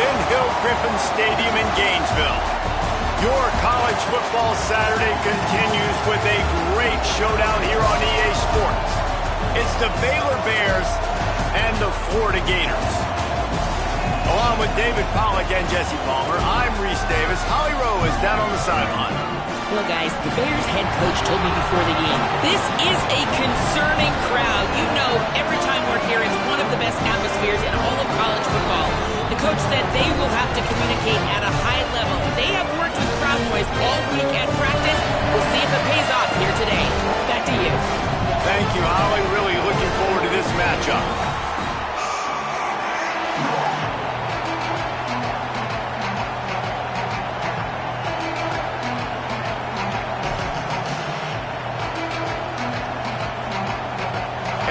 Ben Hill Griffin Stadium in Gainesville. Your college football Saturday continues with a great showdown here on EA Sports. It's the Baylor Bears and the Florida Gators. Along with David Pollack and Jesse Palmer, I'm Reese Davis. Holly Rowe is down on the sideline. Well, guys, the Bears head coach told me before the game, this is a concerning crowd. You know, every time we're here, it's one of the best atmospheres in all of college football. The coach said they will have to communicate at a high level. They have worked with crowd noise all week at practice. We'll see if it pays off here today. Back to you. Thank you, Holly. Really looking forward to this matchup.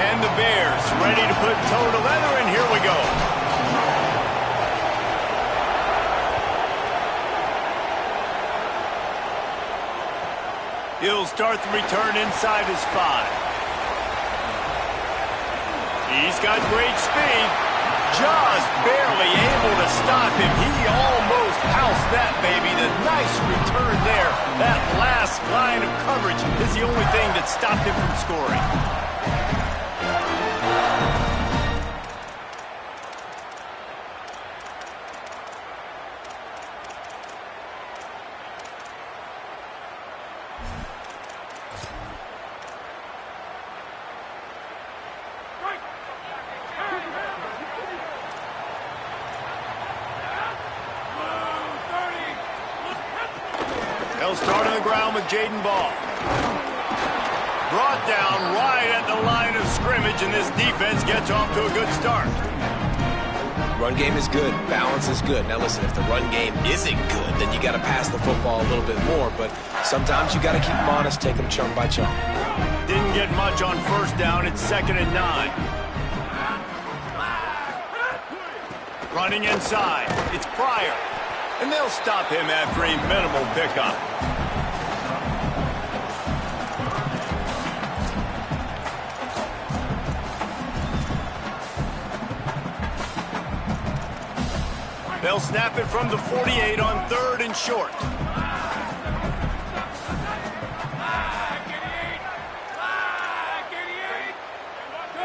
And the Bears ready to put toe to leather, and here we go. He'll start the return inside his 5. He's got great speed. Just barely able to stop him. He almost housed that baby. The nice return there. That last line of coverage is the only thing that stopped him from scoring. They'll start on the ground with Jaden Ball. Brought down right at the line of scrimmage, and this defense gets off to a good start. Run game is good. Balance is good. Now listen, if the run game isn't good, then you got to pass the football a little bit more. But sometimes you got to keep them honest, take them chunk by chunk. Didn't get much on first down. It's 2nd and 9. Running inside. It's Pryor. And they'll stop him after a minimal pickup. They'll snap it from the 48 on 3rd and short.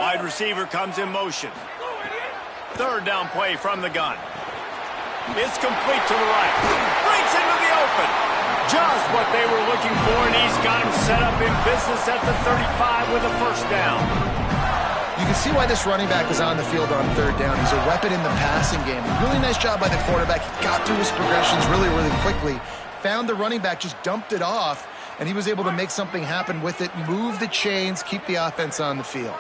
Wide receiver comes in motion. 3rd down play from the gun. It's complete to the right. Breaks into the open. Just what they were looking for, and he's got him set up in business at the 35 with a first down. You can see why this running back is on the field on 3rd down. He's a weapon in the passing game. Really nice job by the quarterback. He got through his progressions really, really quickly. Found the running back, just dumped it off, and he was able to make something happen with it, move the chains, keep the offense on the field.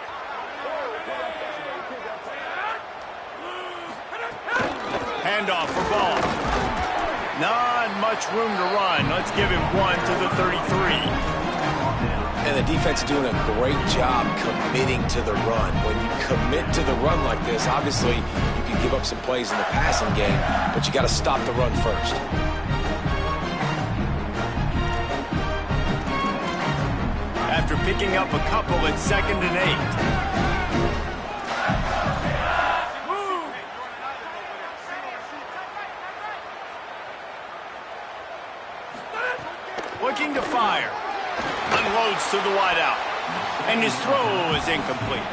Handoff for Ball. Not much room to run. Let's give him 1 to the 33. And the defense is doing a great job committing to the run. When you commit to the run like this, obviously you can give up some plays in the passing game, but you got to stop the run first. After picking up a couple, it's 2nd and 8. Looking to fire. Unloads to the wideout. And his throw is incomplete.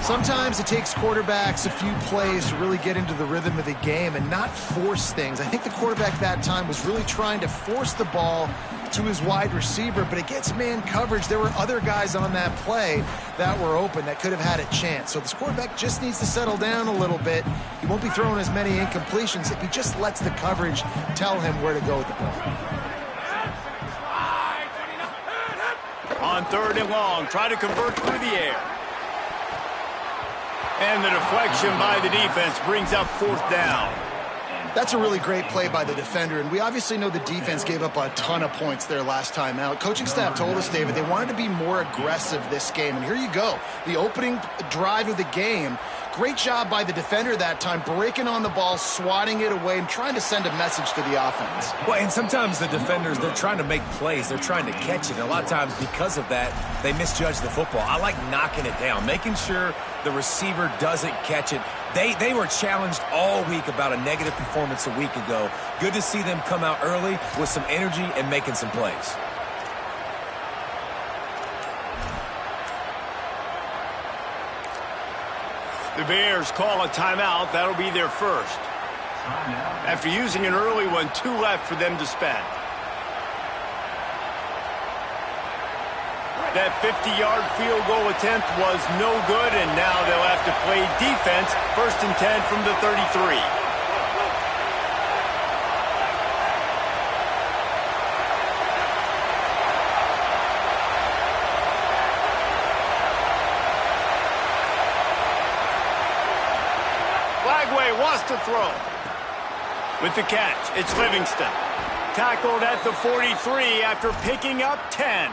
Sometimes it takes quarterbacks a few plays to really get into the rhythm of the game and not force things. I think the quarterback that time was really trying to force the ball to his wide receiver, but against man coverage, there were other guys on that play that were open that could have had a chance. So this quarterback just needs to settle down a little bit. He won't be throwing as many incompletions if he just lets the coverage tell him where to go with the ball. On 3rd and long, try to convert through the air. And the deflection by the defense brings up 4th down. That's a really great play by the defender, and we obviously know the defense gave up a ton of points there last time out. Coaching staff told us, David, they wanted to be more aggressive this game, and here you go. The opening drive of the game, Great job by the defender that time, breaking on the ball, swatting it away, and trying to send a message to the offense. Well, and sometimes the defenders, they're trying to make plays. They're trying to catch it. And a lot of times because of that, they misjudge the football. I like knocking it down, making sure the receiver doesn't catch it. They were challenged all week about a negative performance a week ago. Good to see them come out early with some energy and making some plays. The Bears call a timeout. That'll be their first. After using an early one, 2 left for them to spend. That 50-yard field goal attempt was no good, and now they'll have to play defense. 1st and 10 from the 33. Wants to throw. With the catch, it's Livingston. Tackled at the 43 after picking up 10.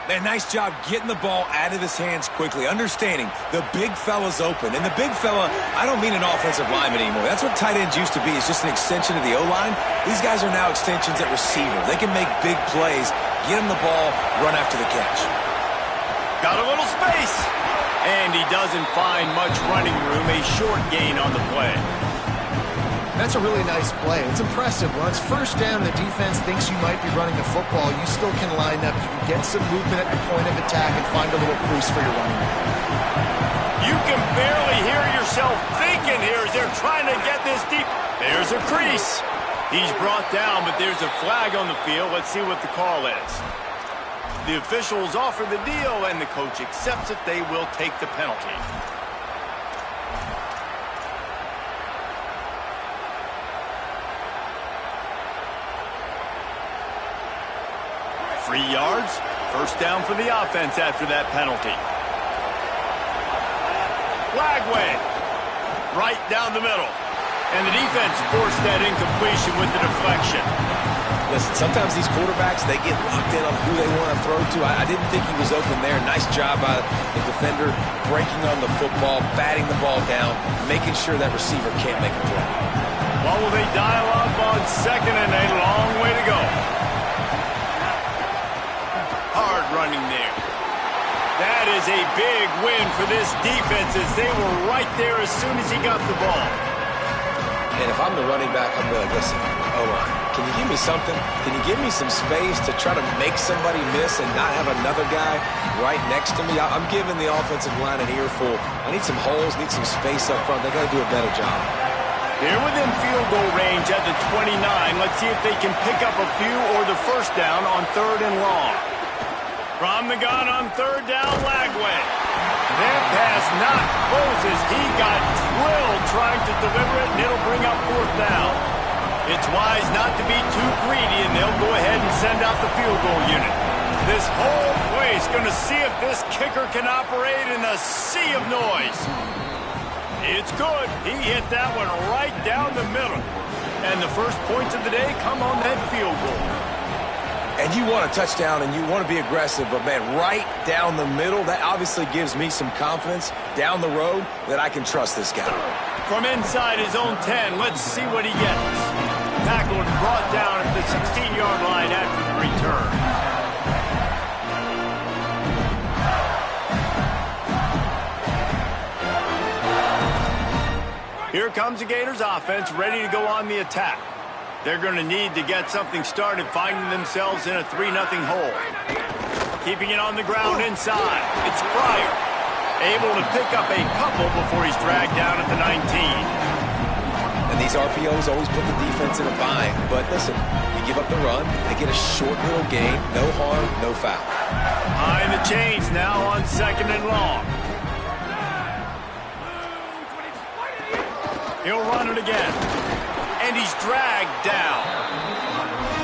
Man, nice job getting the ball out of his hands quickly, understanding the big fella's open. And the big fella, I don't mean an offensive lineman anymore. That's what tight ends used to be, is just an extension of the O-line. These guys are now extensions at receiver. They can make big plays, get him the ball, run after the catch. Got a little space. And he doesn't find much running room, a short gain on the play. That's a really nice play. It's impressive. When it's 1st down, the defense thinks you might be running the football. You still can line up. You can get some movement at the point of attack and find a little crease for your running back. You can barely hear yourself thinking here as they're trying to get this deep. There's a crease. He's brought down, but there's a flag on the field. Let's see what the call is. The officials offer the deal, and the coach accepts it. They will take the penalty. Free yards. 1st down for the offense after that penalty. Flagway. Right down the middle. And the defense forced that incompletion with the deflection. Listen, sometimes these quarterbacks, they get locked in on who they want to throw to. I didn't think he was open there. Nice job by the defender, breaking on the football, batting the ball down, making sure that receiver can't make a play. What will they dial up on 2nd and a long way to go? Hard running there. That is a big win for this defense as they were right there as soon as he got the ball. And if I'm the running back, I'm going to listen. O-line, can you give me something? Can you give me some space to try to make somebody miss and not have another guy right next to me? I'm giving the offensive line an earful. I need some holes, need some space up front. They got to do a better job. They're within field goal range at the 29. Let's see if they can pick up a few or the 1st down on 3rd and long. From the gun on 3rd down, Lagway. That pass not close as he got drilled trying to deliver it, and it'll bring up 4th down. It's wise not to be too greedy, and they'll go ahead and send out the field goal unit. This whole place going to see if this kicker can operate in a sea of noise. It's good. He hit that one right down the middle. And the first points of the day come on that field goal. And you want a touchdown and you want to be aggressive, but, man, right down the middle, that obviously gives me some confidence down the road that I can trust this guy. From inside his own 10, let's see what he gets. Tackled and brought down at the 16-yard line after the return. Here comes the Gators offense ready to go on the attack. They're going to need to get something started, finding themselves in a 3-0 hole. Keeping it on the ground inside. It's Pryor. Able to pick up a couple before he's dragged down at the 19. And these RPOs always put the defense in a bind. But listen, you give up the run, they get a short little gain, no harm, no foul. Behind the chains now on 2nd and long. He'll run it again. And he's dragged down.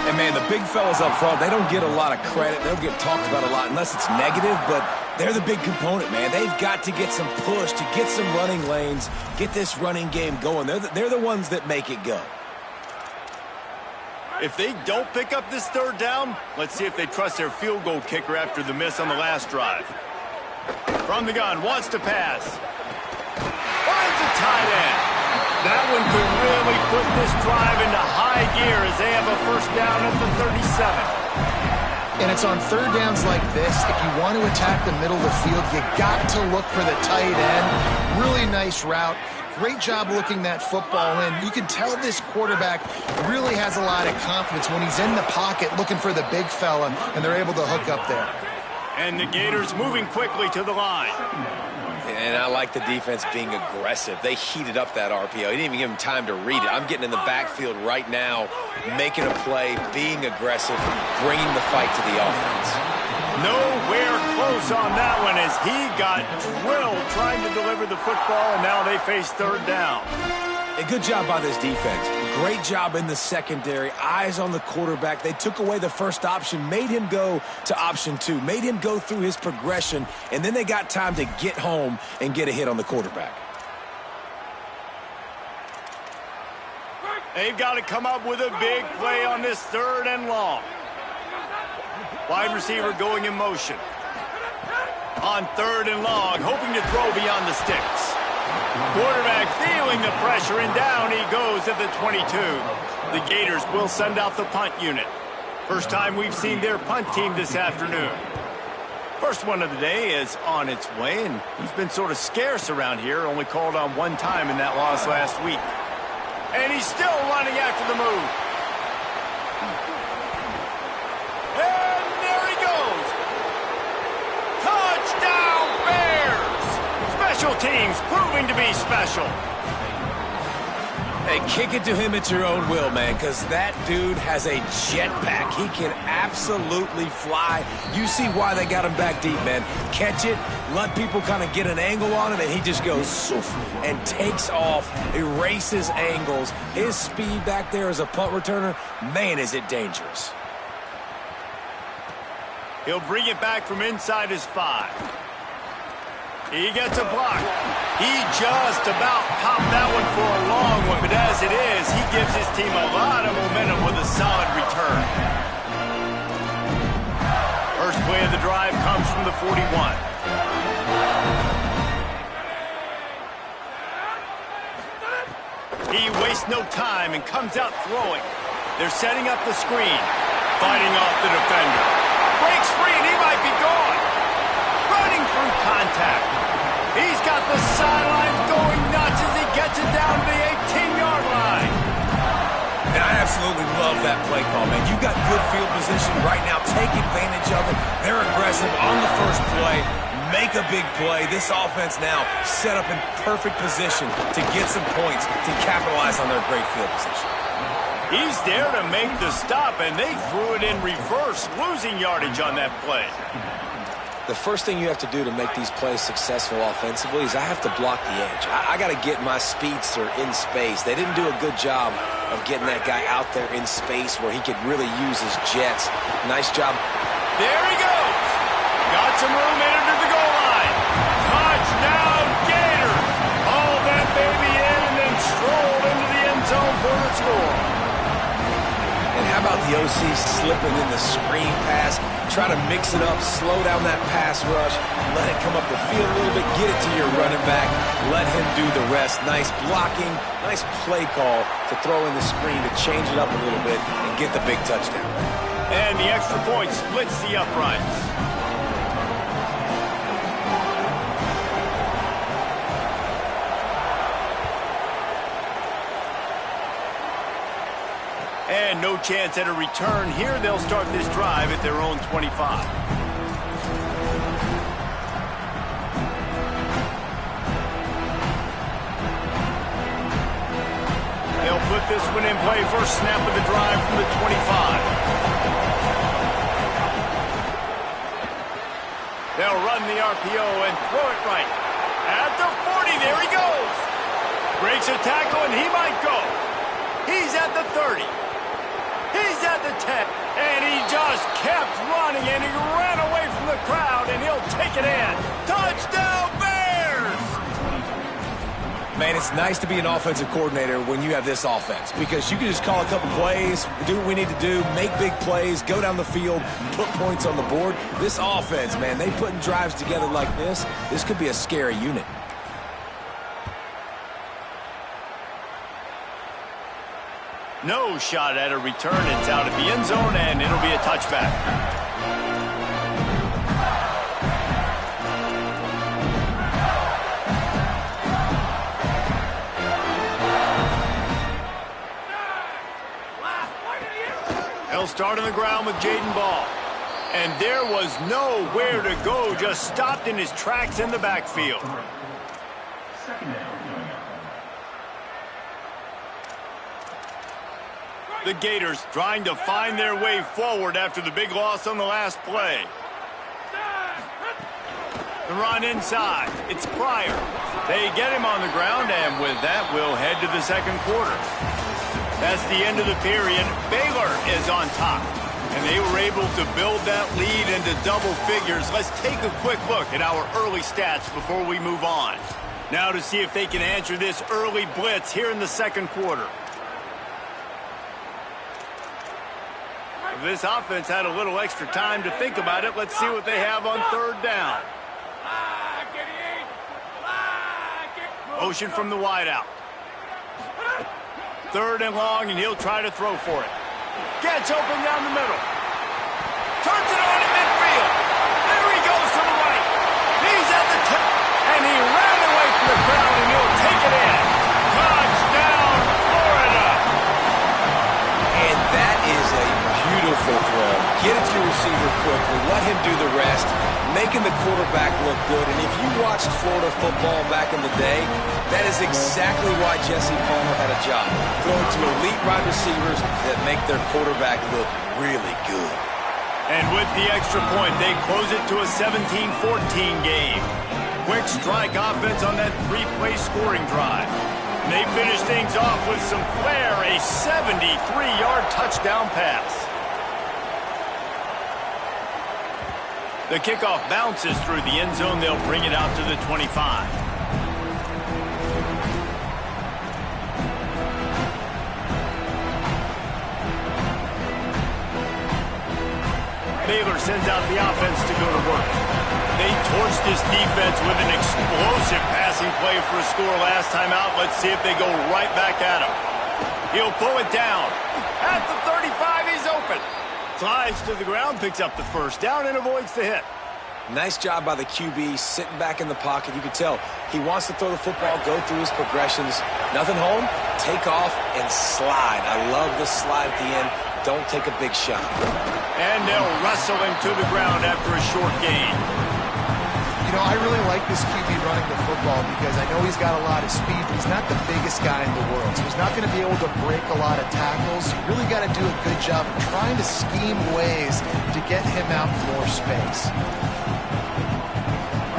And, man, the big fellas up front, they don't get a lot of credit. They don't get talked about a lot unless it's negative, but they're the big component, man. They've got to get some push, to get some running lanes, get this running game going. They're the ones that make it go. If they don't pick up this 3rd down, let's see if they trust their field goal kicker after the miss on the last drive. From the gun, wants to pass. tight end. That one could really put this drive into high gear as they have a first down at the 37. And it's on third downs like this, if you want to attack the middle of the field, you got to look for the tight end. Really nice route. Great job looking that football in. You can tell this quarterback really has a lot of confidence when he's in the pocket looking for the big fella, and they're able to hook up there. And the Gators moving quickly to the line. And I like the defense being aggressive. They heated up that RPO. He didn't even give him time to read it. I'm getting in the backfield right now, making a play, being aggressive, bringing the fight to the offense. Nowhere close on that one as he got drilled trying to deliver the football, and now they face third down. A good job by this defense. Great job in the secondary. Eyes on the quarterback. They took away the first option, made him go to option 2, made him go through his progression, and then they got time to get home and get a hit on the quarterback. They've got to come up with a big play on this third and long. Wide receiver going in motion. On third and long, hoping to throw beyond the sticks. Quarterback feeling the pressure, and down he goes at the 22. The Gators will send out the punt unit. First time we've seen their punt team this afternoon. First one of the day is on its way, and he's been sort of scarce around here, only called on one time in that loss last week. And he's still running after the move. And there he goes. Touchdown, Bears! Special teams proving to be special. Hey, kick it to him at your own will, man, because that dude has a jetpack. He can absolutely fly. You see why they got him back deep, man. Catch it, let people kind of get an angle on him, and he just goes soof and takes off, erases angles. His speed back there as a punt returner, man, is it dangerous. He'll bring it back from inside his 5. He gets a block. He just about popped that one for a long one, but as it is, he gives his team a lot of momentum with a solid return. First play of the drive comes from the 41. He wastes no time and comes out throwing. They're setting up the screen, fighting off the defender. Breaks free and he might be gone. Running through contact. He's got the sidelines going nuts as he gets it down to the 18-yard line. And I absolutely love that play call, man. You got good field position right now. Take advantage of it. They're aggressive on the first play. Make a big play. This offense now set up in perfect position to get some points to capitalize on their great field position. He's there to make the stop, and they threw it in reverse, losing yardage on that play. The first thing you have to do to make these plays successful offensively is I have to block the edge. I got to get my speedster in space. They didn't do a good job of getting that guy out there in space where he could really use his jets. Nice job. There he goes. Got some room into the goal line. Touchdown, Gators. Haul that baby in and then stroll into the end zone for the score. And how about the OC slipping in the screen pass? Try to mix it up, slow down that pass rush, let it come up the field a little bit, get it to your running back, let him do the rest. Nice blocking, nice play call to throw in the screen to change it up a little bit and get the big touchdown. And the extra point splits the uprights. And no chance at a return here. They'll start this drive at their own 25. They'll put this one in play. First snap of the drive from the 25. They'll run the RPO and throw it right. At the 40, there he goes. Breaks a tackle and he might go. He's at the 30. He's at the 10, and he just kept running, and he ran away from the crowd, and he'll take it in. Touchdown, Bears! Man, it's nice to be an offensive coordinator when you have this offense because you can just call a couple plays, do what we need to do, make big plays, go down the field, put points on the board. This offense, man, they putting drives together like this could be a scary unit. No shot at a return. It's out of the end zone, and it'll be a touchback. They'll start on the ground with Jaden Ball. And there was nowhere to go, just stopped in his tracks in the backfield. The Gators trying to find their way forward after the big loss on the last play. The run inside. It's Pryor. They get him on the ground, and with that, we'll head to the second quarter. That's the end of the period. Baylor is on top, and they were able to build that lead into double figures. Let's take a quick look at our early stats before we move on. Now to see if they can answer this early blitz here in the second quarter. This offense had a little extra time to think about it. Let's see what they have on third down. Motion from the wideout. Third and long, and he'll try to throw for it. Gets open down the middle. Turns it on in midfield. There he goes to the right. He's at the tip, and he ran away from the crowd, and he'll take it in. Touchdown, Florida. And that is a beautiful throw. Get it to your receiver quickly. Let him do the rest, making the quarterback look good. And if you watched Florida football back in the day, that is exactly why Jesse Palmer had a job. Throwing to elite wide receivers that make their quarterback look really good. And with the extra point, they close it to a 17-14 game. Quick strike offense on that three-play scoring drive. And they finish things off with some flair, a 73-yard touchdown pass. The kickoff bounces through the end zone. They'll bring it out to the 25. Baylor sends out the offense to go to work. They torched this defense with an explosive passing play for a score last time out. Let's see if they go right back at him. He'll pull it down. At the 35, he's open. Slides to the ground, picks up the first down, and avoids the hit. Nice job by the QB, sitting back in the pocket. You can tell he wants to throw the football, go through his progressions. Nothing home, take off, and slide. I love the slide at the end. Don't take a big shot. And they'll wrestle him to the ground after a short gain. You know, I really like this QB running the football because I know he's got a lot of speed, but he's not the biggest guy in the world. So he's not going to be able to break a lot of tackles. You really got to do a good job of trying to scheme ways to get him out in more space.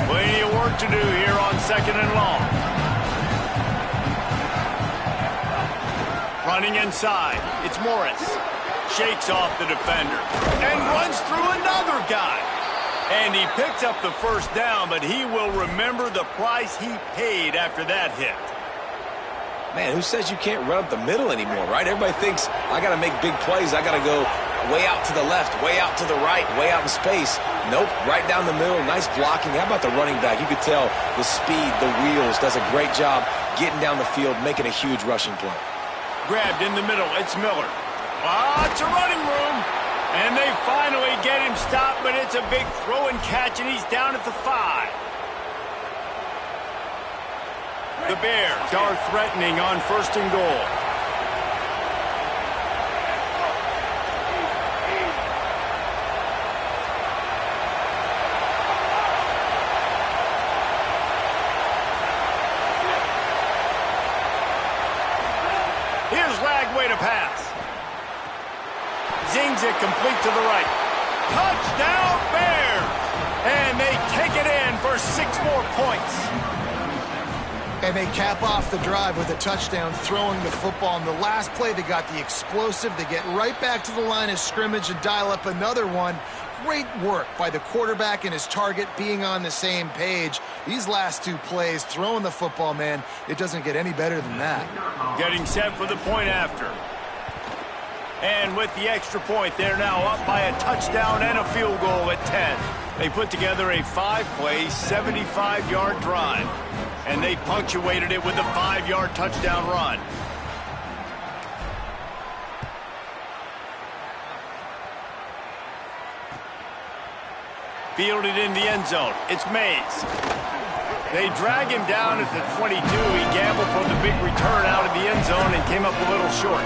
Plenty of work to do here on second and long. Running inside, it's Morris. Shakes off the defender and runs through another guy. And he picks up the first down, but he will remember the price he paid after that hit. Man, who says you can't run up the middle anymore, right? Everybody thinks, I got to make big plays. I got to go way out to the left, way out to the right, way out in space. Nope, right down the middle, nice blocking. How about the running back? You could tell the speed, the wheels, does a great job getting down the field, making a huge rushing play. Grabbed in the middle, it's Miller. Lots of running room. And they finally get him stopped, but it's a big throw and catch, and he's down at the 5. The Bears are threatening on first and goal. Here's Lagway to pass. Zings it complete to the right. Touchdown Bears! And they take it in for 6 more points. And they cap off the drive with a touchdown, throwing the football. In the last play, they got the explosive. They get right back to the line of scrimmage and dial up another one. Great work by the quarterback and his target being on the same page. These last 2 plays, throwing the football, man, it doesn't get any better than that. Getting set for the point after. And with the extra point, they're now up by a touchdown and a field goal at 10. They put together a 5-play, 75-yard drive. And they punctuated it with a 5-yard touchdown run. Fielded in the end zone. It's Mays. They drag him down at the 22. He gambled for the big return out of the end zone and came up a little short.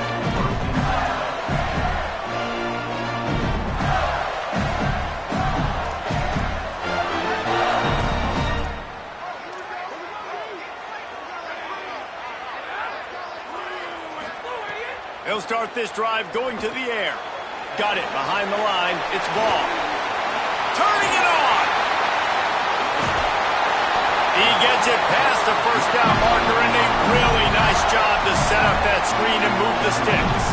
He'll start this drive going to the air. Got it behind the line. It's Ball. Turning it on. He gets it past the first down marker, and a really nice job to set up that screen and move the sticks.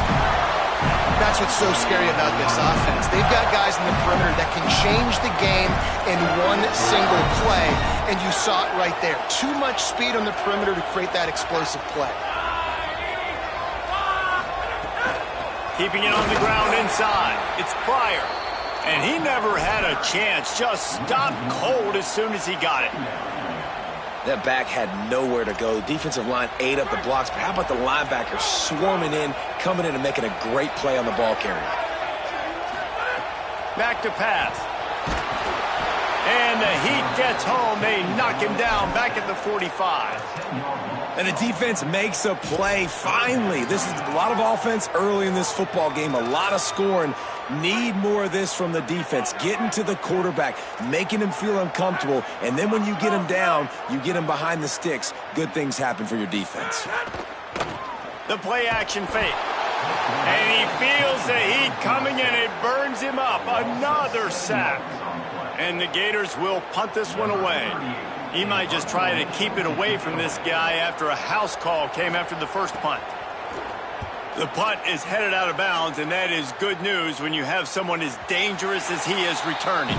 That's what's so scary about this offense. They've got guys in the perimeter that can change the game in one single play, and you saw it right there. Too much speed on the perimeter to create that explosive play. Keeping it on the ground inside. It's Pryor. And he never had a chance. Just stopped cold as soon as he got it. That back had nowhere to go. The defensive line ate up the blocks. But how about the linebacker swarming in, coming in and making a great play on the ball carrier? Back to pass. And the Heat gets home. They knock him down back at the 45. And the defense makes a play, finally. This is a lot of offense early in this football game, a lot of scoring. Need more of this from the defense. Getting to the quarterback, making him feel uncomfortable, and then when you get him down, you get him behind the sticks. Good things happen for your defense. The play action fake. And he feels the heat coming, and it burns him up. Another sack. And the Gators will punt this one away. He might just try to keep it away from this guy after a house call came after the first punt. The punt is headed out of bounds, and that is good news when you have someone as dangerous as he is returning.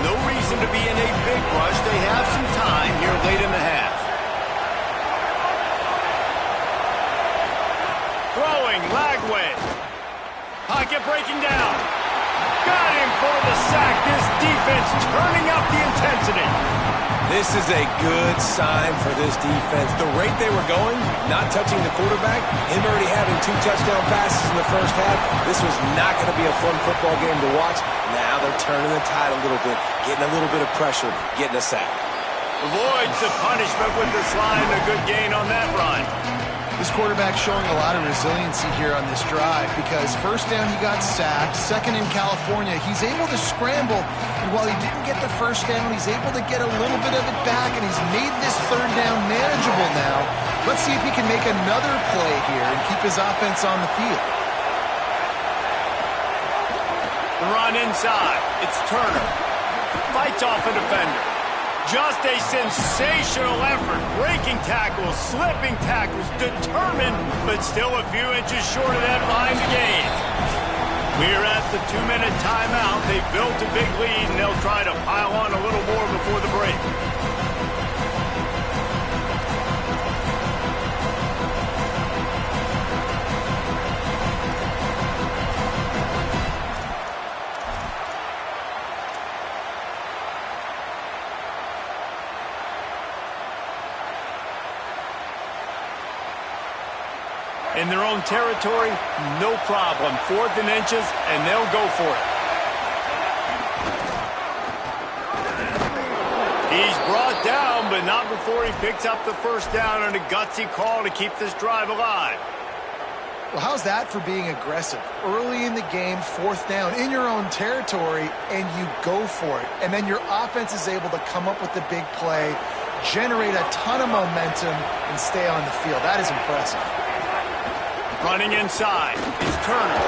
No reason to be in a big rush. They have some time here late in the half. Throwing, Lagway. Pocket breaking down. Got him for the sack. This defense turning up the intensity. This is a good sign for this defense. The rate they were going, not touching the quarterback, him already having 2 touchdown passes in the first half, this was not going to be a fun football game to watch. Now they're turning the tide a little bit, getting a little bit of pressure, getting a sack. Avoids the punishment with the slide. A good gain on that run. This quarterback showing a lot of resiliency here on this drive because first down he got sacked, second in California, he's able to scramble, and while he didn't get the first down, he's able to get a little bit of it back, and he's made this third down manageable now. Let's see if he can make another play here and keep his offense on the field. The run inside. It's Turner. Fights off a defender. Just a sensational effort. Breaking tackles, slipping tackles, determined, but still a few inches short of that behind the gain. We're at the 2-minute timeout. They built a big lead, and they'll try to pile on a little more before the break. In their own territory, no problem. 4th and inches, and they'll go for it. He's brought down, but not before he picks up the first down on a gutsy call to keep this drive alive. Well, how's that for being aggressive? Early in the game, 4th down, in your own territory, and you go for it. And then your offense is able to come up with the big play, generate a ton of momentum, and stay on the field. That is impressive. Running inside, it's Turner.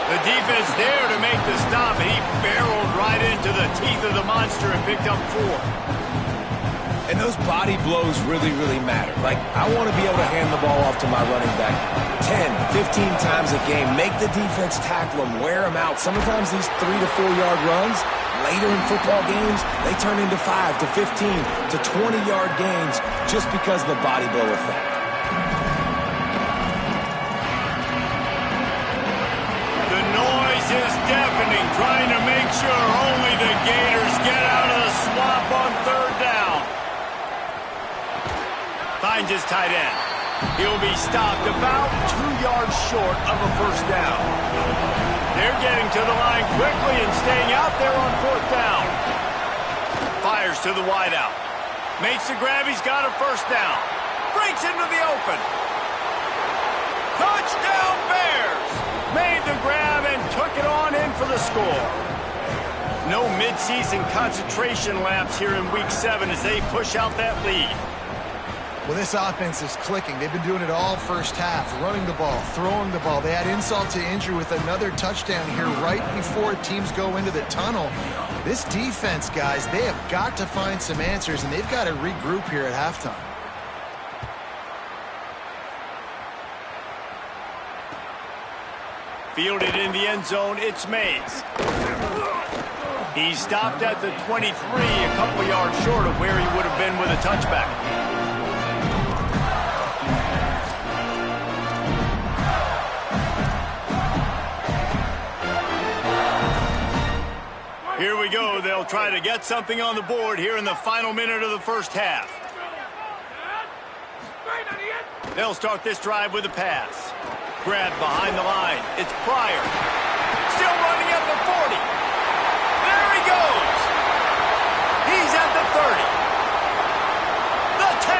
The defense there to make the stop, and he barreled right into the teeth of the monster and picked up 4. And those body blows really, really matter. Like, I want to be able to hand the ball off to my running back 10, 15 times a game. Make the defense tackle them, wear them out. Sometimes these 3 to 4 yard runs, later in football games, they turn into 5 to 15 to 20 yard gains just because of the body blow effect. Is deafening, trying to make sure only the Gators get out of the swamp on 3rd finds his tight end. He'll be stopped about 2 yards short of a first down. They're getting to the line quickly and staying out there on fourth down. Fires to the wideout. Makes the grab. He's got a first down. Breaks into the open. Touchdown Bears! Made the grab and took it on in for the score. No midseason concentration lapse here in Week 7 as they push out that lead. Well, this offense is clicking. They've been doing it all first half, running the ball, throwing the ball. They add insult to injury with another touchdown here right before teams go into the tunnel. This defense, guys, they have got to find some answers, and they've got to regroup here at halftime. Fielded in the end zone, it's Mays. He's stopped at the 23, a couple yards short of where he would have been with a touchback. Here we go. They'll try to get something on the board here in the final minute of the first half. They'll start this drive with a pass. Grab behind the line. It's Pryor. Still running at the 40. There he goes. He's at the 30. The 10.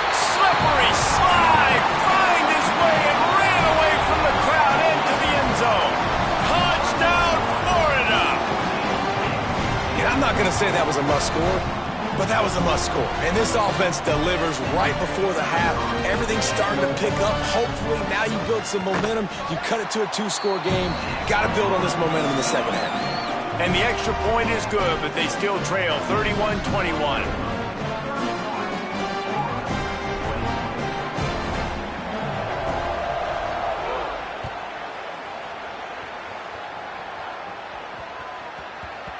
Slippery slide. Find his way and ran away from the crowd into the end zone. Touchdown, Florida. Yeah, I'm not going to say that was a must score, but that was a must score. And this offense delivers right before the half. Everything's starting to pick up. Hopefully now you build some momentum. You cut it to a 2-score game. Got to build on this momentum in the second half. And the extra point is good, but they still trail 31-21.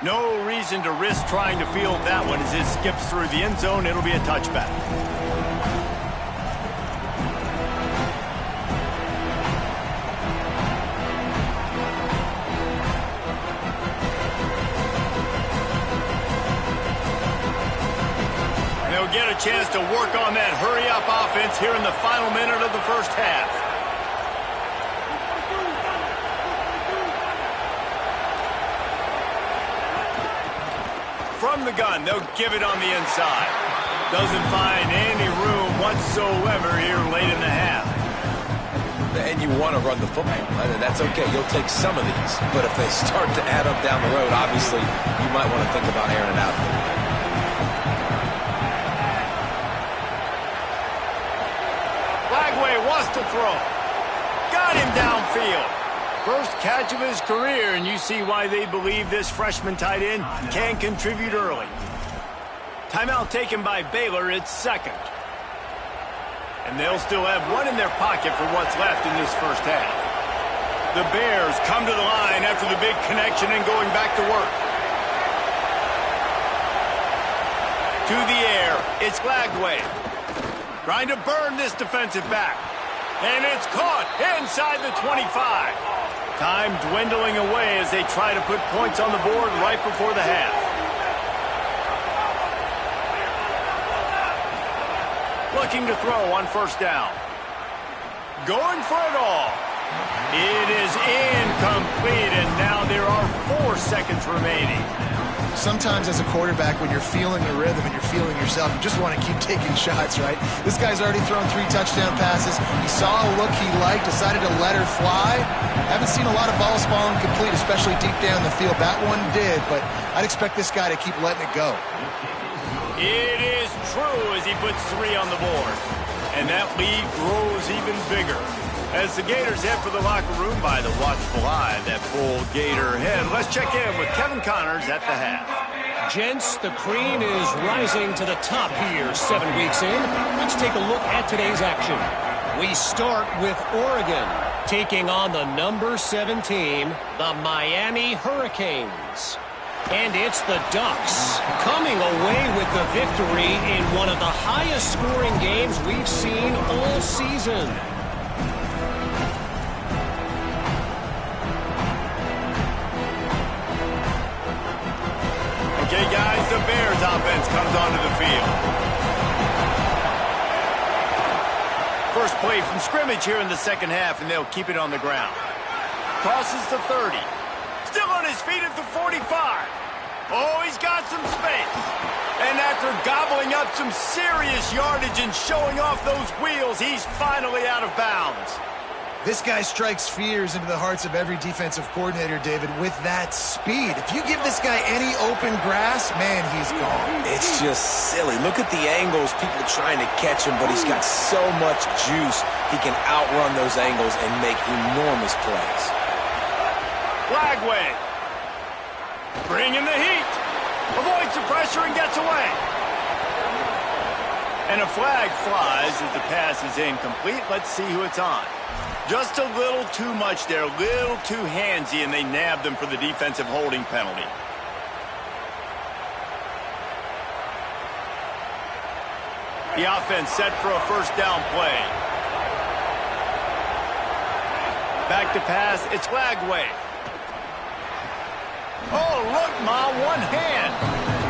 No reason to risk trying to field that one as it skips through the end zone. It'll be a touchback. They'll get a chance to work on that hurry-up offense here in the final minute of the first half. From the gun, they'll give it on the inside. Doesn't find any room whatsoever here late in the half. And you want to run the football. And that's okay. You'll take some of these. But if they start to add up down the road, obviously, you might want to think about airing it out. Lagway wants to throw. Got him downfield. First catch of his career, and you see why they believe this freshman tight end can contribute early. Timeout taken by Baylor. It's second. And they'll still have one in their pocket for what's left in this first half. The Bears come to the line after the big connection and going back to work. To the air, it's Lagway. Trying to burn this defensive back. And it's caught inside the 25. Time dwindling away as they try to put points on the board right before the half. Looking to throw on first down. Going for it all. It is incomplete, and now there are 4 seconds remaining. Sometimes as a quarterback, when you're feeling the rhythm and you're feeling yourself, you just want to keep taking shots, right? This guy's already thrown 3 touchdown passes. He saw a look he liked, decided to let her fly. Haven't seen a lot of balls falling complete, especially deep down the field. That one did, but I'd expect this guy to keep letting it go. It is true as he puts 3 on the board. And that lead grows even bigger. As the Gators head for the locker room by the watchful eye, that full Gator head. Let's check in with Kevin Connors at the half. Gents, the cream is rising to the top here 7 weeks in. Let's take a look at today's action. We start with Oregon, taking on the number 7 team, the Miami Hurricanes. And it's the Ducks coming away with the victory in one of the highest scoring games we've seen all season. Okay, guys, the Bears offense comes onto the field. away from scrimmage here in the second half, and they'll keep it on the ground. Crosses the 30. Still on his feet at the 45. Oh, he's got some space. And after gobbling up some serious yardage and showing off those wheels, he's finally out of bounds. This guy strikes fears into the hearts of every defensive coordinator, David, with that speed. If you give this guy any open grass, man, he's gone. It's just silly. Look at the angles, people trying to catch him, but he's got so much juice. He can outrun those angles and make enormous plays. Flag wave. Bringing the heat. Avoids the pressure and gets away. And a flag flies as the pass is incomplete. Let's see who it's on. Just a little too much there, a little too handsy, and they nabbed them for the defensive holding penalty. The offense set for a first down play. Back to pass, it's flag wave. Oh, look, Ma, one hand.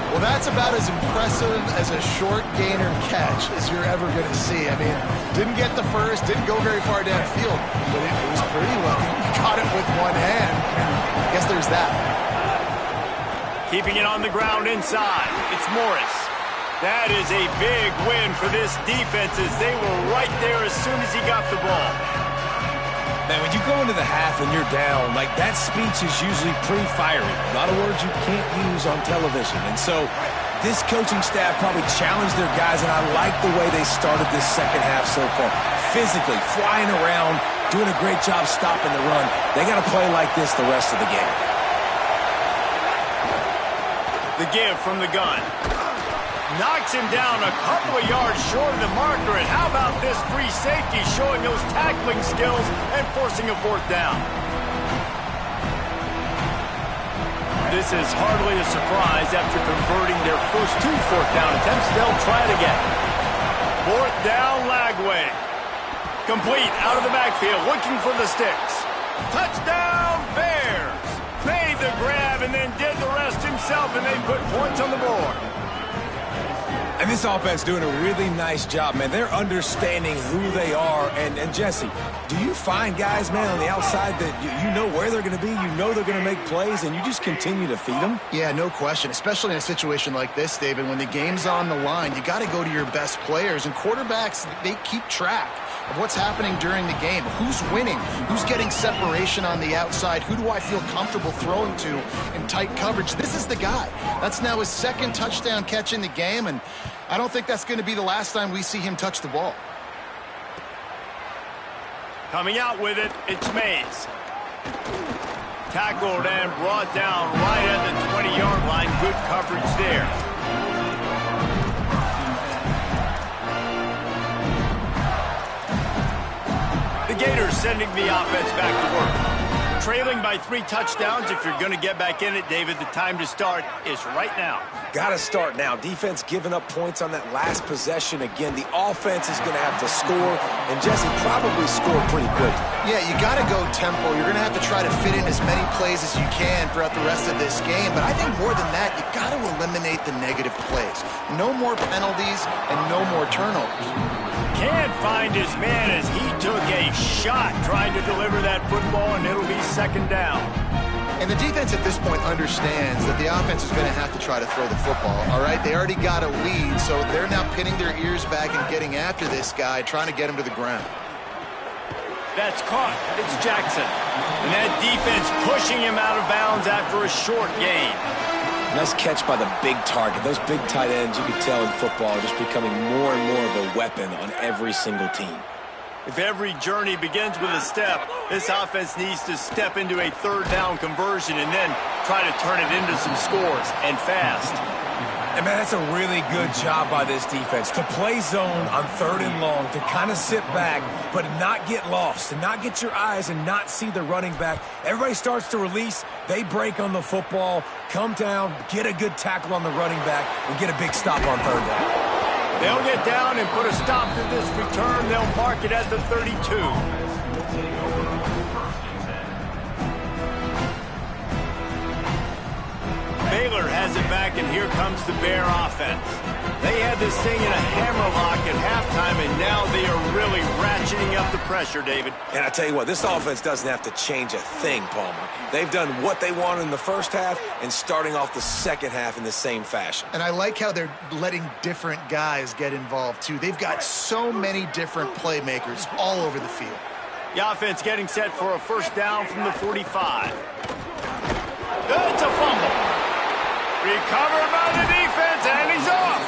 Well, that's about as impressive as a short gainer catch as you're ever going to see. I mean, didn't get the first, didn't go very far downfield, but it was pretty lucky. He caught it with one hand. I guess there's that. Keeping it on the ground inside. It's Morris. That is a big win for this defense as they were right there as soon as he got the ball. Man, when you go into the half and you're down, like that speech is usually pretty fiery. A lot of words you can't use on television. And so this coaching staff probably challenged their guys, and I like the way they started this second half so far. Physically, flying around, doing a great job stopping the run. They got to play like this the rest of the game. The give from the gun. Knocks him down a couple of yards short of the marker. And how about this free safety showing those tackling skills and forcing a fourth down? This is hardly a surprise after converting their first two fourth down attempts. They'll try it again. Fourth down, Lagway. Complete out of the backfield, looking for the sticks. Touchdown, Bears. Made the grab and then did the rest himself, and they put points on the board. And this offense doing a really nice job, man. They're understanding who they are. And Jesse, do you find guys, man, on the outside that you know where they're going to be, you know they're going to make plays, and you just continue to feed them? Yeah, no question, especially in a situation like this, David. When the game's on the line, you got to go to your best players. And quarterbacks, they keep track of what's happening during the game. Who's winning? Who's getting separation on the outside? Who do I feel comfortable throwing to in tight coverage? This is the guy. That's now his second touchdown catch in the game, and I don't think that's going to be the last time we see him touch the ball. Coming out with it, it's Mays. Tackled and brought down right at the 20-yard line. Good coverage there. The Gators sending the offense back to work. Trailing by 3 touchdowns. If you're going to get back in it, David, the time to start is right now. Got to start now. Defense giving up points on that last possession. Again, the offense is going to have to score, and Jesse probably score pretty quick. Yeah, you got to go tempo. You're going to have to try to fit in as many plays as you can throughout the rest of this game. But I think more than that, you got to eliminate the negative plays. No more penalties and no more turnovers. Can't find his man as he took a shot trying to deliver that football, and it'll be second down. And the defense at this point understands that the offense is going to have to try to throw the football, all right? They already got a lead, so they're now pinning their ears back and getting after this guy, trying to get him to the ground. That's caught. It's Jackson. And that defense pushing him out of bounds after a short gain. Nice catch by the big target. Those big tight ends, you can tell in football, are just becoming more and more of a weapon on every single team. If every journey begins with a step, this offense needs to step into a third down conversion and then try to turn it into some scores, and fast. And, man, that's a really good job by this defense to play zone on 3rd and long, to kind of sit back but not get lost, and not get your eyes and not see the running back. Everybody starts to release. They break on the football, come down, get a good tackle on the running back, and get a big stop on 3rd down. They'll get down and put a stop to this return. They'll mark it at the 32. Baylor has it back, and here comes the Bear offense. They had this thing in a hammerlock at halftime, and now they are really ratcheting up the pressure, David. And I tell you what, this offense doesn't have to change a thing, Palmer. They've done what they wanted in the first half and starting off the second half in the same fashion. And I like how they're letting different guys get involved, too. They've got so many different playmakers all over the field. The offense getting set for a first down from the 45. It's a fumble. Recovered by the defense, and he's off.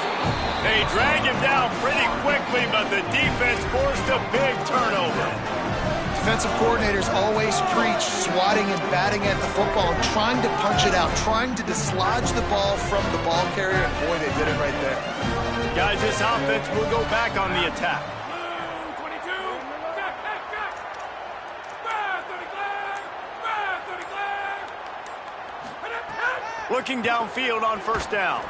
They drag him down pretty quickly, but the defense forced a big turnover. Defensive coordinators always preach swatting and batting at the football and trying to punch it out, trying to dislodge the ball from the ball carrier, and boy, they did it right there. Guys, this offense will go back on the attack. Looking downfield on first down.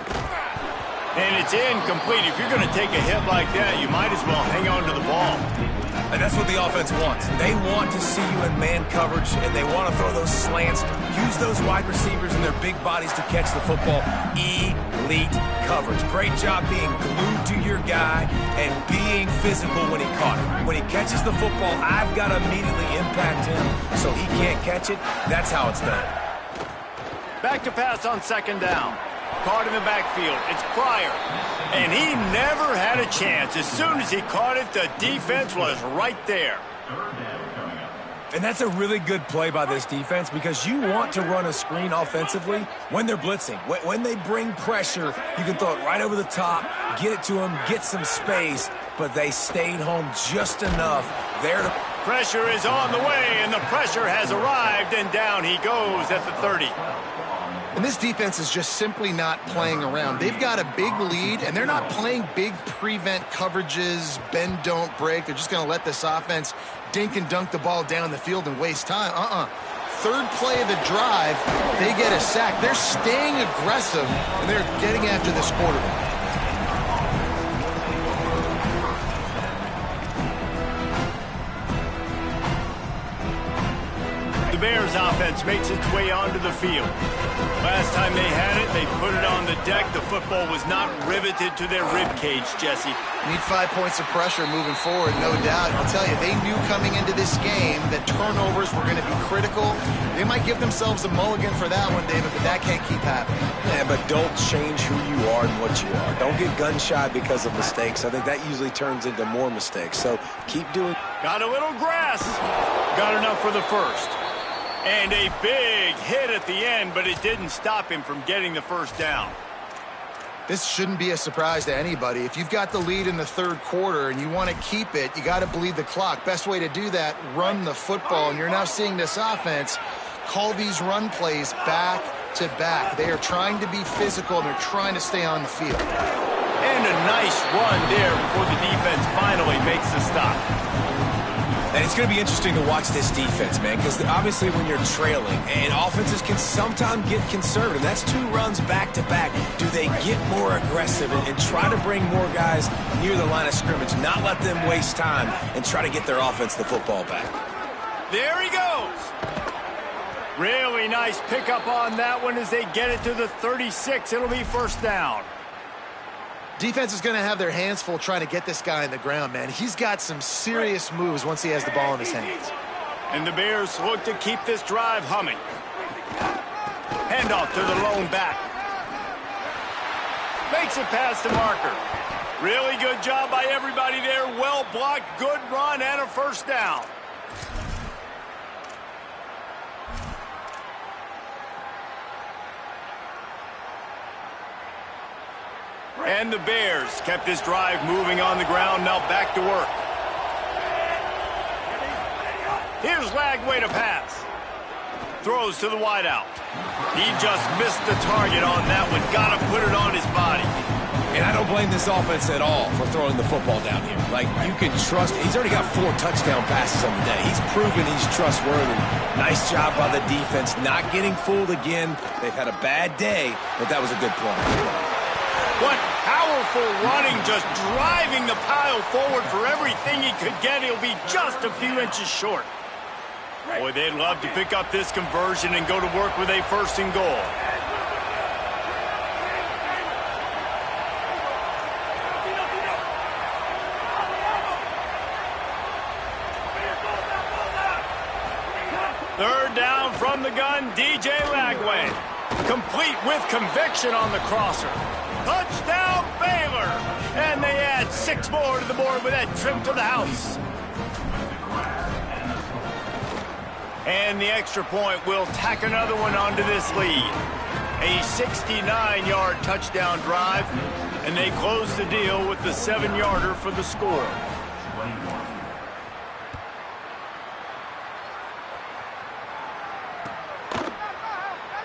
And it's incomplete. If you're going to take a hit like that, you might as well hang on to the ball. And that's what the offense wants. They want to see you in man coverage, and they want to throw those slants, use those wide receivers and their big bodies to catch the football. Elite coverage. Great job being glued to your guy and being physical when he caught it. When he catches the football, I've got to immediately impact him so he can't catch it. That's how it's done. Back to pass on second down. Caught in the backfield. It's Pryor. And he never had a chance. As soon as he caught it, the defense was right there. And that's a really good play by this defense because you want to run a screen offensively when they're blitzing. When they bring pressure, you can throw it right over the top, get it to them, get some space, but they stayed home just enough there to... Pressure is on the way, and the pressure has arrived, and down he goes at the 30. And this defense is just simply not playing around. They've got a big lead, and they're not playing big prevent coverages, bend, don't break. They're just going to let this offense dink and dunk the ball down the field and waste time. Third play of the drive, they get a sack. They're staying aggressive, and they're getting after this quarterback. The Bears offense makes its way onto the field. Last time they had it, they put it on the deck. The football was not riveted to their rib cage, Jesse. Need 5 points of pressure moving forward, no doubt. I'll tell you, they knew coming into this game that turnovers were going to be critical. They might give themselves a mulligan for that one, David, but that can't keep happening. Yeah, but don't change who you are and what you are. Don't get gun-shy because of mistakes. I think that usually turns into more mistakes. So keep doing... Got a little grass. Got enough for the first. And a big hit at the end, but it didn't stop him from getting the first down. This shouldn't be a surprise to anybody. If you've got the lead in the third quarter and you want to keep it, you got to bleed the clock. Best way to do that, run the football. And you're now seeing this offense call these run plays back to back. They are trying to be physical, and they're trying to stay on the field. And a nice run there before the defense finally makes the stop. And it's going to be interesting to watch this defense, man, because obviously when you're trailing, and offenses can sometimes get conservative. That's 2 runs back-to-back. Do they get more aggressive and try to bring more guys near the line of scrimmage, not let them waste time, and try to get their offense the football back? There he goes. Really nice pickup on that one as they get it to the 36. It'll be first down. Defense is going to have their hands full trying to get this guy in the ground, man. He's got some serious moves once he has the ball in his hands. And the Bears look to keep this drive humming. Handoff to the lone back. Makes it past the marker. Really good job by everybody there. Well blocked, good run, and a first down. And the Bears kept this drive moving on the ground, now back to work. Here's Lagway to pass. Throws to the wideout. He just missed the target on that one. Got to put it on his body. And I don't blame this offense at all for throwing the football down here. Like, you can trust. He's already got 4 touchdown passes on the day. He's proven he's trustworthy. Nice job by the defense, not getting fooled again. They've had a bad day, but that was a good play. What powerful running, just driving the pile forward for everything he could get. He'll be just a few inches short. Boy, they'd love to pick up this conversion and go to work with a first and goal. Third down from the gun, DJ Lagway. Complete with conviction on the crosser. Touchdown, Baylor! And they add 6 more to the board with that trip to the house. And the extra point will tack another one onto this lead. A 69-yard touchdown drive, and they close the deal with the 7-yarder for the score.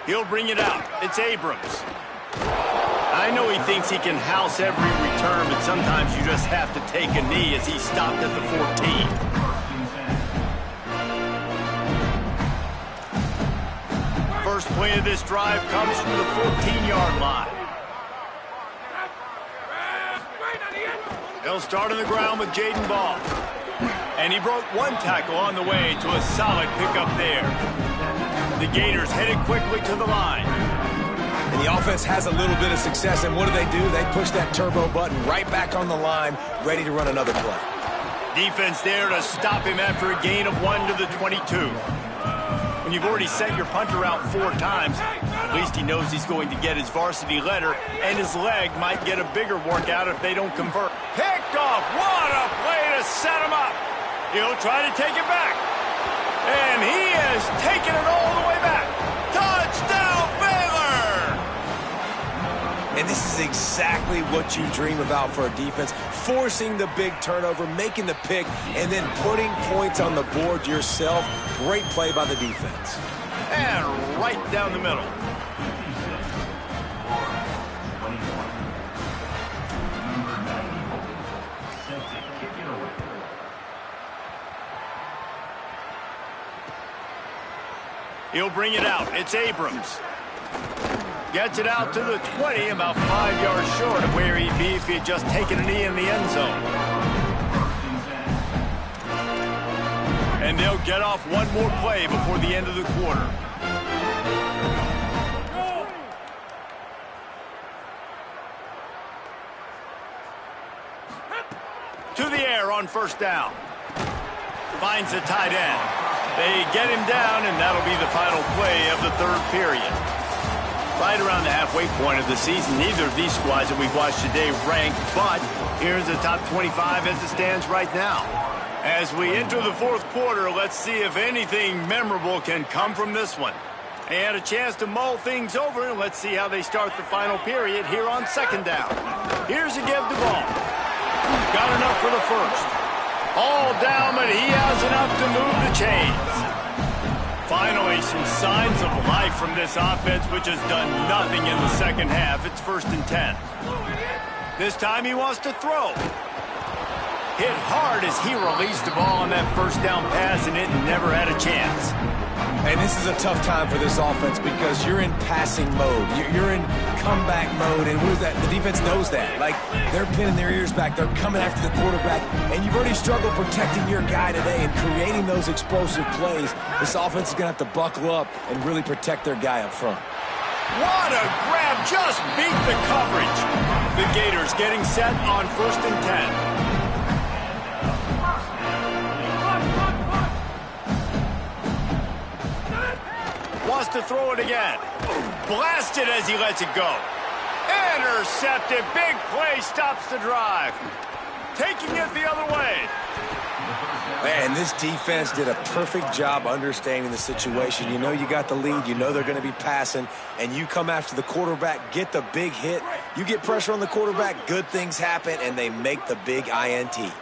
He'll bring it out. It's Abrams. I know he thinks he can house every return, but sometimes you just have to take a knee as he stopped at the 14. First play of this drive comes from the 14-yard line. They'll start on the ground with Jaden Ball. And he broke 1 tackle on the way to a solid pickup there. The Gators headed quickly to the line. And the offense has a little bit of success, and what do? They push that turbo button right back on the line, ready to run another play. Defense there to stop him after a gain of 1 to the 22. When you've already sent your punter out 4 times, at least he knows he's going to get his varsity letter, and his leg might get a bigger workout if they don't convert. Picked off. What a play to set him up. He'll try to take it back. And he has taken it all the way back. Touchdown, Baylor! And this is exactly what you dream about for a defense. Forcing the big turnover, making the pick, and then putting points on the board yourself. Great play by the defense. And right down the middle. He'll bring it out. It's Abrams. Gets it out to the 20, about 5 yards short of where he'd be if he had just taken a knee in the end zone. And they'll get off 1 more play before the end of the quarter. To the air on first down. Finds the tight end. They get him down, and that'll be the final play of the 3rd period. Right around the halfway point of the season, neither of these squads that we've watched today ranked, but here's the top 25 as it stands right now. As we enter the 4th quarter, let's see if anything memorable can come from this one. They had a chance to mull things over, and let's see how they start the final period here on 2nd down. Here's a give the ball. Got enough for the first. All down, but he has enough to move the chains. Finally, some signs of life from this offense, which has done nothing in the 2nd half. It's 1st and 10. This time he wants to throw. Hit hard as he released the ball on that 1st down pass, and it never had a chance. And this is a tough time for this offense because you're in passing mode. You're in comeback mode, and what is that? The defense knows that. Like, they're pinning their ears back. They're coming after the quarterback, and you've already struggled protecting your guy today and creating those explosive plays. This offense is going to have to buckle up and really protect their guy up front. What a grab! Just beat the coverage. The Gators getting set on 1st and 10. Wants to throw it again. Blasted as he lets it go. Intercepted. Big play stops the drive. Taking it the other way. Man, this defense did a perfect job understanding the situation. You know you got the lead. You know they're going to be passing. And you come after the quarterback, get the big hit. You get pressure on the quarterback, good things happen, and they make the big INT.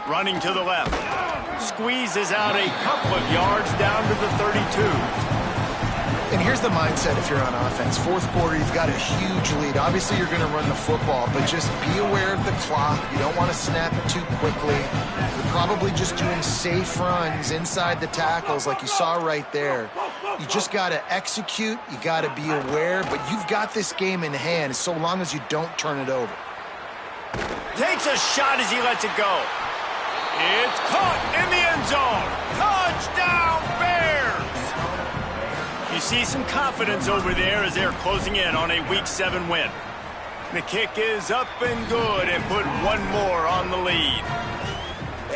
Running to the left. Squeezes out a couple of yards down to the 32. And here's the mindset if you're on offense. 4th quarter, you've got a huge lead. Obviously, you're going to run the football, but just be aware of the clock. You don't want to snap it too quickly. You're probably just doing safe runs inside the tackles like you saw right there. You just got to execute. You got to be aware, but you've got this game in hand so long as you don't turn it over. Takes a shot as he lets it go. It's caught in the end zone. Touchdown, Bears! You see some confidence over there as they're closing in on a Week 7 win. The kick is up and good and put 1 more on the lead.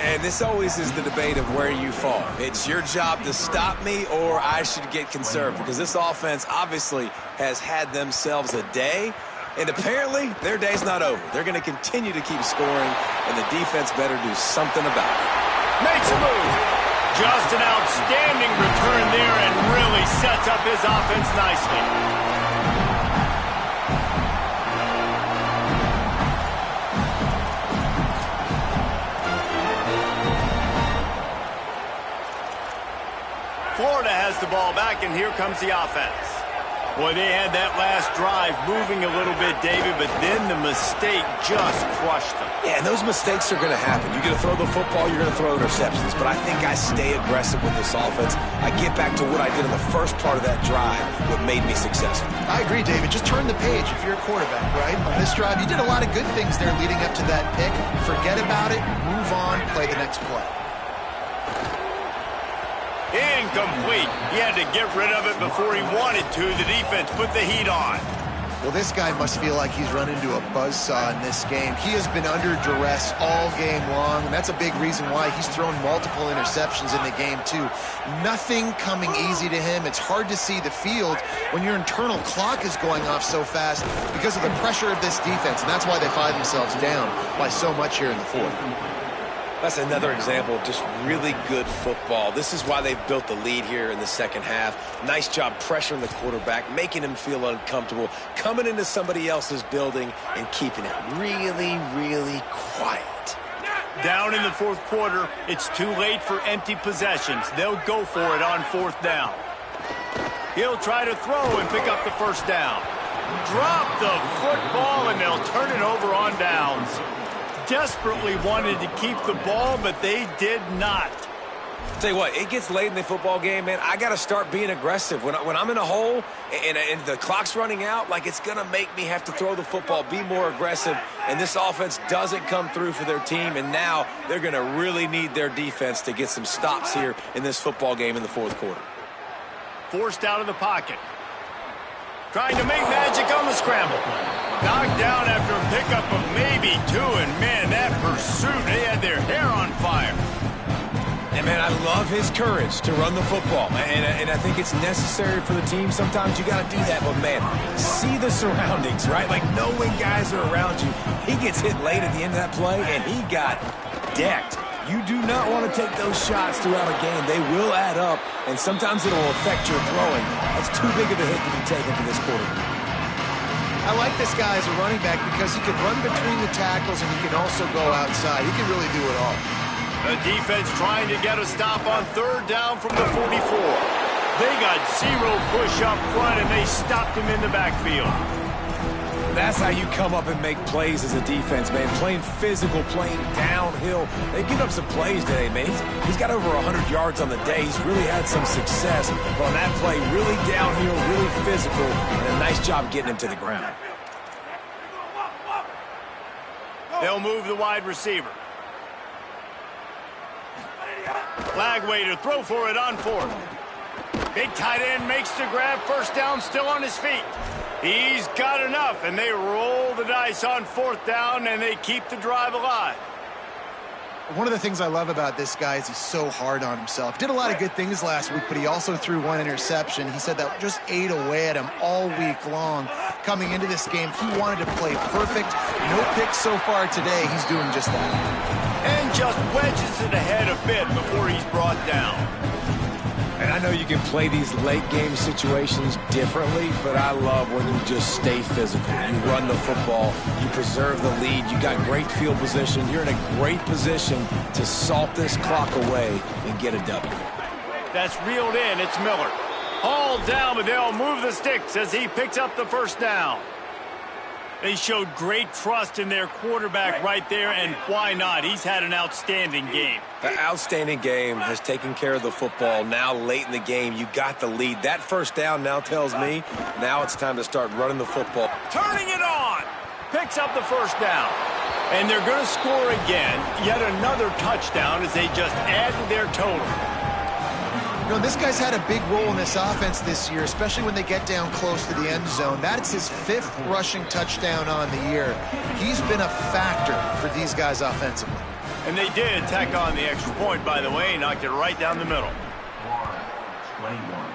And this always is the debate of where you fall. It's your job to stop me, or I should get conserved, because this offense obviously has had themselves a day, and apparently their day's not over. They're going to continue to keep scoring, and the defense better do something about it. Makes a move. Just an outstanding return there and really sets up his offense nicely. Florida has the ball back, and here comes the offense. Boy, they had that last drive moving a little bit, David, but then the mistake just crushed them. Yeah, and those mistakes are going to happen. You're going to throw the football, you're going to throw interceptions, but I think I stay aggressive with this offense. I get back to what I did in the first part of that drive, what made me successful. I agree, David. Just turn the page if you're a quarterback, right? On this drive, you did a lot of good things there leading up to that pick. Forget about it, move on, play the next play. Incomplete. He had to get rid of it before he wanted to. The defense put the heat on. Well, this guy must feel like he's run into a buzzsaw in this game. He has been under duress all game long, and that's a big reason why he's thrown multiple interceptions in the game, too. Nothing coming easy to him. It's hard to see the field when your internal clock is going off so fast because of the pressure of this defense, and that's why they find themselves down by so much here in the fourth. That's another example of just really good football. This is why they've built the lead here in the second half. Nice job pressuring the quarterback, making him feel uncomfortable, coming into somebody else's building and keeping it really, really quiet. Down in the fourth quarter, it's too late for empty possessions. They'll go for it on fourth down. He'll try to throw and pick up the first down. Drop the football, and they'll turn it over on downs. Desperately wanted to keep the ball, but they did not. Tell you what, it gets late in the football game, man. I got to start being aggressive. When I'm in a hole and the clock's running out, like, it's going to make me have to throw the football, be more aggressive, and this offense doesn't come through for their team, and now they're going to really need their defense to get some stops here in this football game in the fourth quarter. Forced out of the pocket. Trying to make magic on the scramble. Knocked down after a pickup of maybe two, and man, that pursuit, they had their hair on fire. And man, I love his courage to run the football, and I think it's necessary for the team. Sometimes you got to do that, but man, see the surroundings, right? Like, knowing guys are around you. He gets hit late at the end of that play, and he got decked. You do not want to take those shots throughout a game. They will add up, and sometimes it will affect your throwing. That's too big of a hit to be taken for this quarterback. I like this guy as a running back because he can run between the tackles and he can also go outside. He can really do it all. The defense trying to get a stop on third down from the 44. They got zero push up front, and they stopped him in the backfield. That's how you come up and make plays as a defense, man. Playing physical, playing downhill. They've given up some plays today, man. He's got over 100 yards on the day. He's really had some success. But on that play, really downhill, really physical, and a nice job getting him to the ground. They'll move the wide receiver. Flag way to throw for it on fourth. Big tight end makes the grab. First down, still on his feet. He's got enough, and they roll the dice on fourth down, and they keep the drive alive. One of the things I love about this guy is he's so hard on himself. Did a lot of good things last week, but he also threw one interception. He said that just ate away at him all week long. Coming into this game, he wanted to play perfect. No picks so far today. He's doing just that. And just wedges it ahead a bit before he's brought down. And I know you can play these late-game situations differently, but I love when you just stay physical. You run the football. You preserve the lead. You got great field position. You're in a great position to salt this clock away and get a W. That's reeled in. It's Miller. Hauled down, but they'll move the sticks as he picks up the first down. They showed great trust in their quarterback right there, and why not? He's had an outstanding game. The outstanding game has taken care of the football. Now, late in the game, you got the lead. That first down now tells me now it's time to start running the football. Turning it on. Picks up the first down. And they're going to score again. Yet another touchdown as they just add to their total. You know, this guy's had a big role in this offense this year, especially when they get down close to the end zone. That's his 5th rushing touchdown on the year. He's been a factor for these guys offensively. And they did tack on the extra point, by the way, knocked it right down the middle. 21.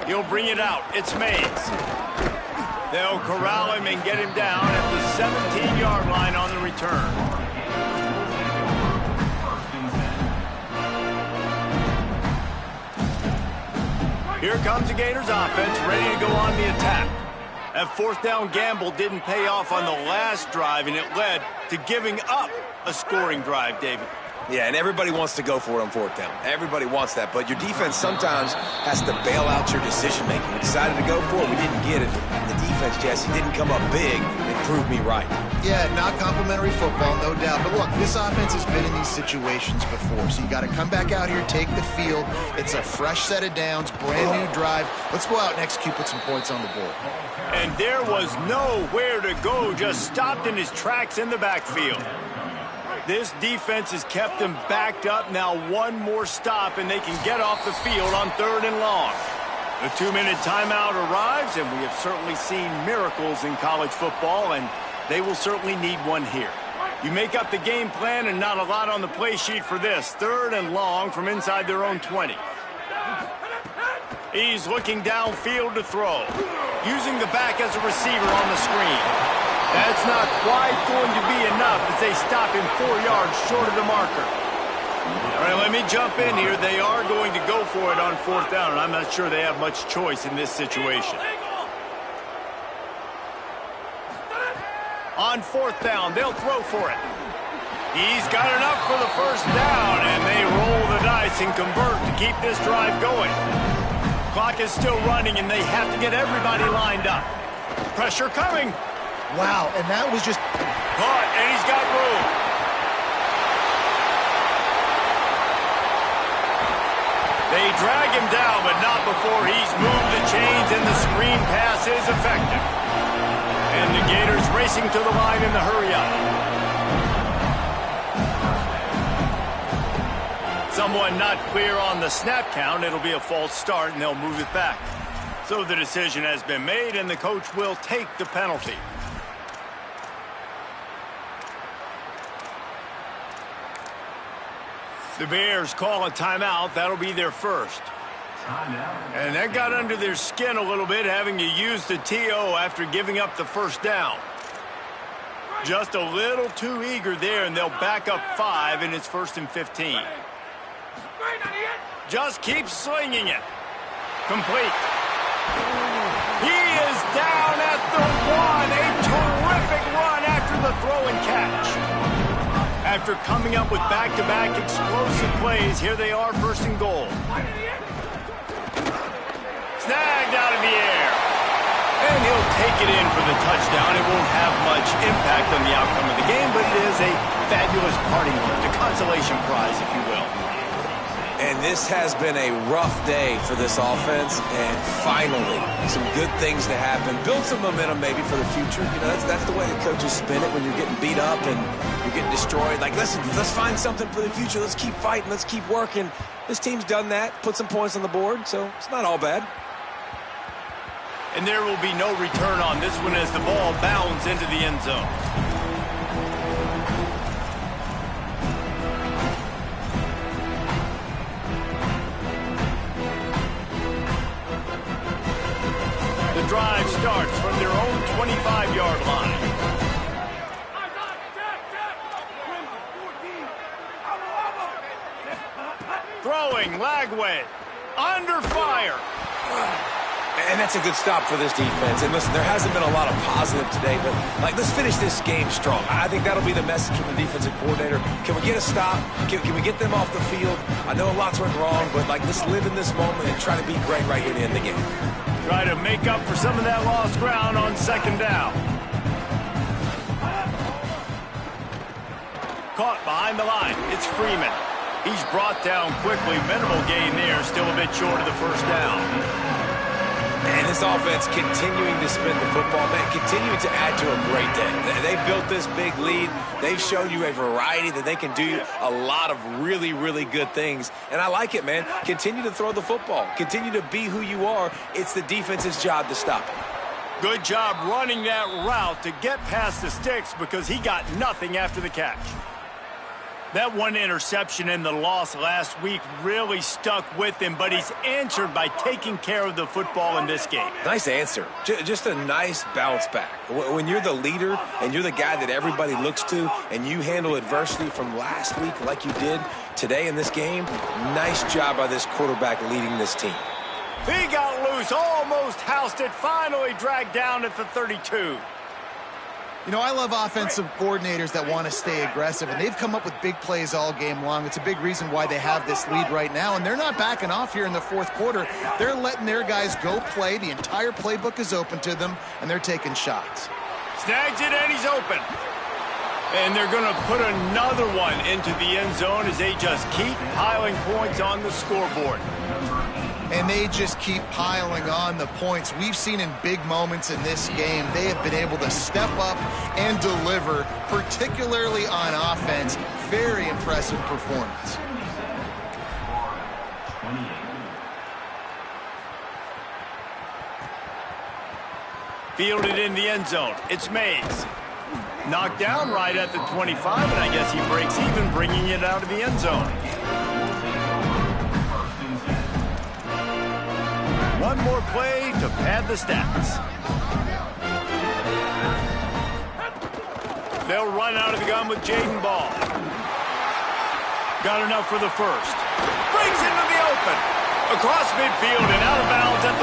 He'll bring it out. It's Mays. They'll corral him and get him down at the 17-yard line on the return. Here comes the Gators offense, ready to go on the attack. That fourth down gamble didn't pay off on the last drive, and it led to giving up a scoring drive, David. Yeah, and everybody wants to go for it on fourth down. Everybody wants that, but your defense sometimes has to bail out your decision-making. We decided to go for it. We didn't get it. The defense, Jesse, didn't come up big and prove me right. Yeah, not complimentary football, no doubt. But look, this offense has been in these situations before, so you got to come back out here, take the field. It's a fresh set of downs, brand new drive. Let's go out and execute, put some points on the board. And there was nowhere to go, just stopped in his tracks in the backfield. This defense has kept them backed up. Now one more stop, and they can get off the field on 3rd and long. The 2-minute timeout arrives, and we have certainly seen miracles in college football, and they will certainly need one here. You make up the game plan, and not a lot on the play sheet for this. 3rd and long from inside their own 20. He's looking downfield to throw, using the back as a receiver on the screen. That's not quite going to be enough as they stop him 4 yards short of the marker. All right, let me jump in here. They are going to go for it on 4th down, and I'm not sure they have much choice in this situation. On 4th down, they'll throw for it. He's got enough for the 1st down, and they roll the dice and convert to keep this drive going. Clock is still running, and they have to get everybody lined up. Pressure coming. Wow, and that was just caught, and he's got room. They drag him down, but not before he's moved the chains, and the screen pass is effective. And the Gators racing to the line in the hurry-up. Someone not clear on the snap count. It'll be a false start, and they'll move it back. So the decision has been made, and the coach will take the penalty. The Bears call a timeout. That'll be their first. And that got under their skin a little bit, having to use the TO after giving up the 1st down. Just a little too eager there, and they'll back up 5, and it's 1st and 15. Just keep slinging it. Complete. He is down at the 1. A terrific run after the throw and catch. After coming up with back-to-back explosive plays, here they are, 1st and goal. Snagged out of the air. And he'll take it in for the touchdown. It won't have much impact on the outcome of the game, but it is a fabulous parting gift, a consolation prize, if you will. And this has been a rough day for this offense, and finally, some good things to happen. Build some momentum maybe for the future. You know, that's the way the coaches spin it when you're getting beat up and you're getting destroyed. Like, listen, let's find something for the future. Let's keep fighting. Let's keep working. This team's done that, put some points on the board, so it's not all bad. And there will be no return on this one as the ball bounds into the end zone. The drive starts from their own 25-yard line. Throwing, Lagway, under fire. And that's a good stop for this defense. And listen, there hasn't been a lot of positive today, but let's finish this game strong. I think that'll be the message from the defensive coordinator. Can we get a stop? Can we get them off the field? I know lots went wrong, but let's live in this moment and try to be great right here to end the game. Try to make up for some of that lost ground on 2nd down. Caught behind the line. It's Freeman. He's brought down quickly. Minimal gain there. Still a bit short of the 1st down. And this offense continuing to spin the football, man, continuing to add to a great day. They built this big lead. They've shown you a variety that they can do a lot of really, really good things. And I like it, man. Continue to throw the football. Continue to be who you are. It's the defense's job to stop it. Good job running that route to get past the sticks because he got nothing after the catch. That one interception and the loss last week really stuck with him, but he's answered by taking care of the football in this game. Nice answer. Just a nice bounce back. When you're the leader and you're the guy that everybody looks to and you handle adversity from last week like you did today in this game, nice job by this quarterback leading this team. He got loose, almost housed it, finally dragged down at the 32. You know, I love offensive coordinators that want to stay aggressive, and they've come up with big plays all game long. It's a big reason why they have this lead right now, and they're not backing off here in the fourth quarter. They're letting their guys go play. The entire playbook is open to them, and they're taking shots. Snags it, and he's open. And they're going to put another one into the end zone as they just keep piling points on the scoreboard. And they just keep piling on the points. We've seen in big moments in this game, they have been able to step up and deliver, particularly on offense. Very impressive performance. Fielded in the end zone. It's Mays. Knocked down right at the 25, and I guess he breaks even, bringing it out of the end zone. One more play to pad the stats. They'll run out of the gun with Jaden Ball. Got enough for the first. Brings into the open. Across midfield and out of bounds at the